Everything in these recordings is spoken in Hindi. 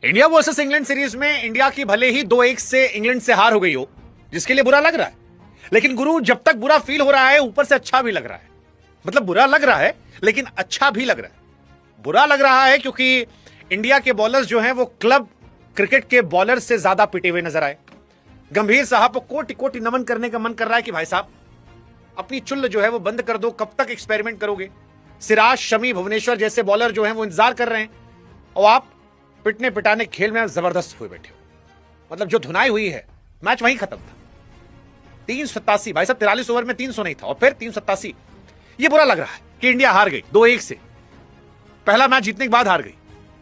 इंडिया वर्सेस इंग्लैंड सीरीज में इंडिया की भले ही 2-1 से इंग्लैंड से हार हो गई हो, जिसके लिए बुरा लग रहा है, लेकिन गुरु जब तक बुरा फील हो रहा है ऊपर से अच्छा भी लग रहा है। मतलब बुरा लग रहा है लेकिन अच्छा भी लग रहा है। बुरा लग रहा है क्योंकि इंडिया के बॉलर्स जो हैं वो क्लब क्रिकेट के बॉलर से ज्यादा पिटे हुए नजर आए। गंभीर साहब को कोटि कोटि नमन करने का मन कर रहा है कि भाई साहब अपनी चुल्ल जो है वो बंद कर दो, कब तक एक्सपेरिमेंट करोगे। सिराज, शमी, भुवनेश्वर जैसे बॉलर जो हैं वो इंतजार कर रहे हैं और आप पिटने पिटाने खेल में जबरदस्त हुए बैठे हो। मतलब जो धुनाई हुई है, मैच वहीं खत्म था। 387 भाई साहब, 43 ओवर में 300 नहीं था और फिर 387। ये बुरा लग रहा है कि इंडिया हार गई 2-1 से, पहला मैच जीतने के बाद हार गई।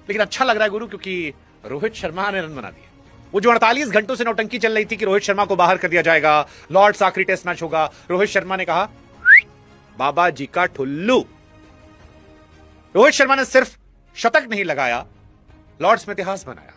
लेकिन अच्छा लग रहा है गुरु क्योंकि रोहित शर्मा ने रन बना दिया। वो जो 48 घंटों से नौटंकी चल रही थी कि रोहित शर्मा को बाहर कर दिया जाएगा, लॉर्ड्स आखिरी टेस्ट मैच होगा, रोहित शर्मा ने कहा बाबा जी का ठुल्लू। रोहित शर्मा ने सिर्फ शतक नहीं लगाया, लॉर्ड्स में इतिहास बनाया।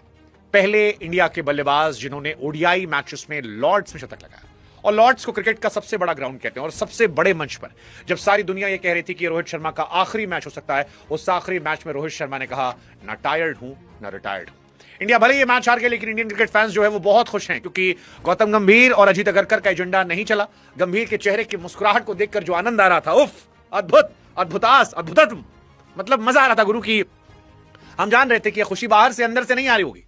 पहले इंडिया के बल्लेबाज जिन्होंने ओडीआई मैचेस में लॉर्ड्स में शतक लगाया। और लॉर्ड्स को क्रिकेट का सबसे बड़ा ग्राउंड कहते हैं और सबसे बड़े मंच पर जब सारी दुनिया यह कह रही थी कि रोहित शर्मा का आखिरी मैच हो सकता है, उस आखिरी मैच में रोहित शर्मा ने कहा ना टायर्ड हूं ना रिटायर्ड हूं। इंडिया भले ये मैच हार गए लेकिन इंडियन क्रिकेट फैंस जो है वो बहुत खुश हैं क्योंकि गौतम गंभीर और अजीत अगरकर का एजेंडा नहीं चला। गंभीर के चेहरे की मुस्कुराहट को देखकर जो आनंद आ रहा था, उफ, अद्भुत, अद्भुतास, अद्भुतत्म। मतलब मजा आ रहा था गुरु की। हम जान रहे थे कि खुशी बाहर से अंदर से नहीं आ रही होगी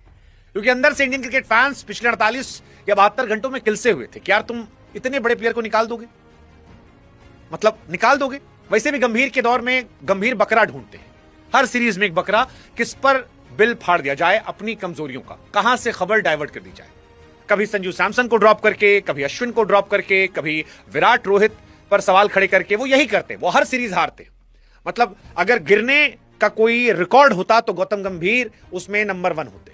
क्योंकि अंदर से इंडियन क्रिकेट फैंस पिछले 48 या 72 घंटों में किलसे हुए थे कि यार तुम इतने बड़े प्लेयर को निकाल दोगे, मतलब निकाल दोगे। वैसे भी गंभीर के दौर में गंभीर बकरा ढूंढते हैं, हर सीरीज में एक बकरा, किस पर बिल फाड़ दिया जाए अपनी कमजोरियों का, कहां से खबर डाइवर्ट कर दी जाए। कभी संजू सैमसन को ड्रॉप करके, कभी अश्विन को ड्रॉप करके, कभी विराट रोहित पर सवाल खड़े करके। वो यही करते, वो हर सीरीज हारते। मतलब अगर गिरने का कोई रिकॉर्ड होता तो गौतम गंभीर उसमें नंबर 1 होते।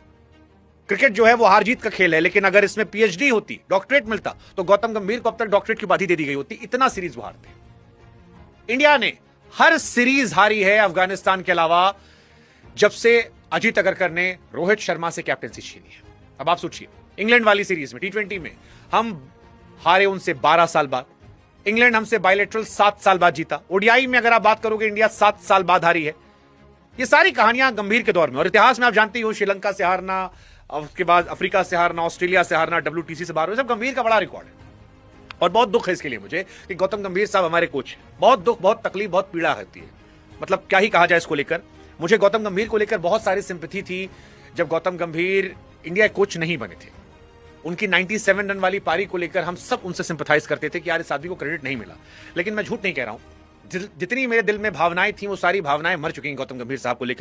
क्रिकेट जो है वो हार जीत का खेल है, लेकिन अगर इसमें पीएचडी होती, डॉक्टरेट मिलता, तो गौतम गंभीर को अब तक डॉक्टरेट की उपाधि दे दी गई होती। इतना सीरीज वो हारते। इंडिया ने हर सीरीज हारी है अफगानिस्तान के अलावा जब से अजीत अगरकर ने रोहित शर्मा से कैप्टनसी छीनी है। अब आप सोचिए, इंग्लैंड वाली सीरीज में T20 में हम हारे उनसे 12 साल बाद। इंग्लैंड हमसे बायलैटरल 7 साल बाद जीता। ओडीआई में अगर आप बात करोगे इंडिया 7 साल बाद हारी है। ये सारी कहानियां गंभीर के दौर में, और इतिहास में आप जानते हो श्रीलंका से हारना, उसके बाद अफ्रीका से हारना, ऑस्ट्रेलिया से हारना, WTC से बाहर हुए, सब गंभीर का बड़ा रिकॉर्ड है। और बहुत दुख है इसके लिए मुझे कि गौतम गंभीर साहब हमारे कोच हैं। बहुत दुख, बहुत तकलीफ, बहुत पीड़ा होती है। मतलब क्या ही कहा जाए इसको लेकर। मुझे गौतम गंभीर को लेकर बहुत सारी सिंपैथी थी जब गौतम गंभीर इंडिया कोच नहीं बने थे। उनकी 97 रन वाली पारी को लेकर हम सब उनसे सिंपैथाइज करते थे कि यार इस आदमी को क्रेडिट नहीं मिला। लेकिन मैं झूठ नहीं कह रहा हूं, जितनी मेरे दिल में भावनाएं थी वो सारी भावनाएं मर चुकी हैं गौतम गंभीर साहब को लेकर।